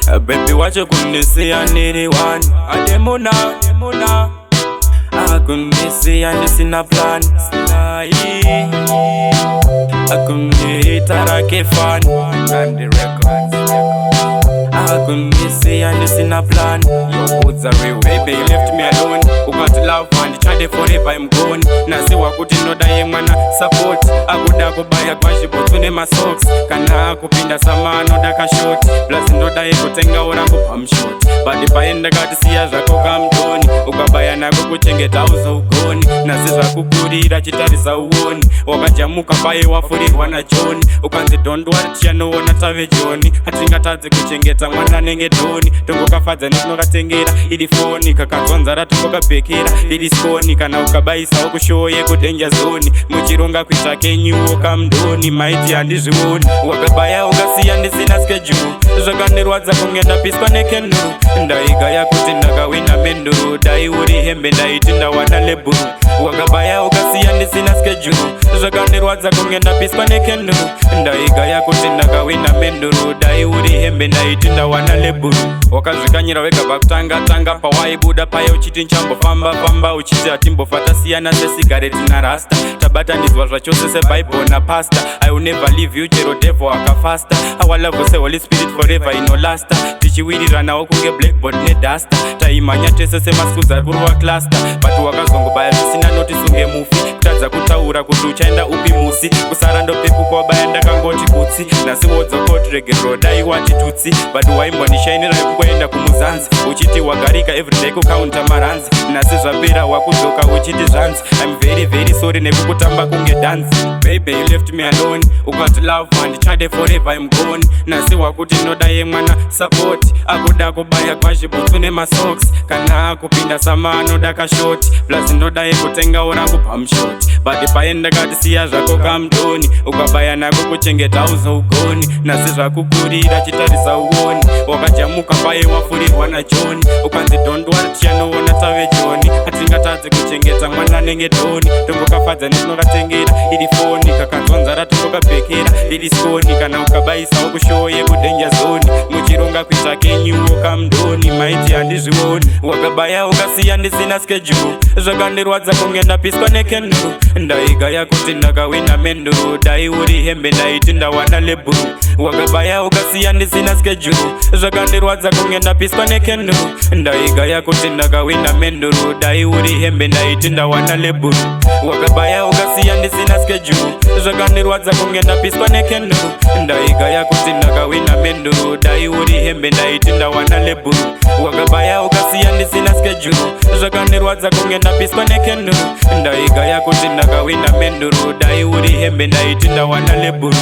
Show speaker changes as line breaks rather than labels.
Baby wacho kunisiya niri one Ademona Akunisiya nisina plan Akunitara kefan And the records Akunisiya nisina plan Your goods are real. Baby you left me alone. Ugot love and tried forever I'm gone. Nasi wakuti noda ye mwana support. Akuda kubaya kwa shibo tune ma socks. Kana kupinda sama noda ka short. Plus noda ye kutenga orangu pam short. Badi paenda kati siya zako kamdoni. Ukabaya na kukuchengeta uzo ugoni. Nasi za kukurira chitari za uoni. Wakajamuka baye wafuri wana joni. Ukanzi don't worry chiano wana tave joni. Hatinga tazi kuchengeta mwana nenge doni. Tungo kafadza nisno katengera ili foni. Kakazwanzara tungo kapekera ili skoni. Kana ukabaisa wakushoye kudenja zoni. Muchironga kuita kenyu kamdoni. Maiti andizvioni. Wakabaya ukasiya ndisina schedule. Zvakanirwadza kungenda piswa nekenuru. Ndaigaya kuti ndakawina menduru. Dai uri hembe ndaiti ndawana leburu. Wakabaya ukasiya ndisina schedule. Zvakanirwadza kungenda piswa nekenuru. Ndaigaya kuti ndakawina menduru. Dai uri hembe ndaiti ndawana leburu. Wakazvikanyira wega pakutanga pawaibuda paye uchiti nchambofamba uchiti atimbofata siyana sesigareti na rasta. Tabatanidzwa zvachose seBible na pasta. I will never leave you chero devil akafasta. Our love was the Holy Spirit forever inolasta. Tichiwiriranawo kunge blackboard neduster. Taimanya tese semaskuza kurwa cluster. But wakazongobaya zvisina notice unge mufi. Kutadza kutaura kuti uchaenda upi musi. Kusara ndopepu kwabaya ndakangoti kutsi. Nasi wodzokoti regero dai wati tutsi. But waimbondishainira yekuenda kumuzanzi. Uchiti wagarika everyday kukaunta maranzi. Nasi zvapera wakudzoka uchiti zvanzi. I'm very sorry nekukutamba kunge dance. Baby you left me alone. Ukati love and tried forever I'm gone. Nasi wakuti noda ye mwana support. Akuda kubaya kwa shibutu ne masocks. Kana kupinda sama noda ka short. Plus noda ye kutenga orangu pam short. Badi paenda kati siya zako kamdoni. Ukabaya nako kuchengeta uzo ugoni. Nasi zvakukurira chitari za uoni. Wakajamuka paye wafurirwa na joni. Ukanzi don't worry chiano wana tave joni. Hatingatadzi kuchengeta mwana nenge doni. Tungo kafadza nisno katengera ili foni. Kakanzwanzara tungo kapekera ili skoni. Kana ukabaisa wakushoye kudenja zoni. Muchironga kuita kenyu kamdoni. Maiti andizvioni. Wakabaya ukasiya ndisina schedule. Zvakanirwadza kungenda piswa nekenuru. Ndaigaya kuti ndakawina menduru. Dai uri hembe ndaiti ndawana leburu. Wakabaya ukasiya ndisina schedule. Zvakanirwadza kungenda piswa nekenuru. Ndaigaya kuti ndakawina menduru. Dai uri hembe ndaiti ndawana leburu. Wakabaya ukasiya ndisina schedule. Zvakanirwadza kungenda piswa nekenuru. Ndaigaya kuti ndakawina menduru. Dai uri hembe ndaiti ndawana leburu. Wakabaya ukasiya ndisina schedule. Zvakanirwadza kungenda piswa nekenuru. Ndaigaya kuti ndakawina menduru. Dai uri hembe ndaiti ndawana leburu.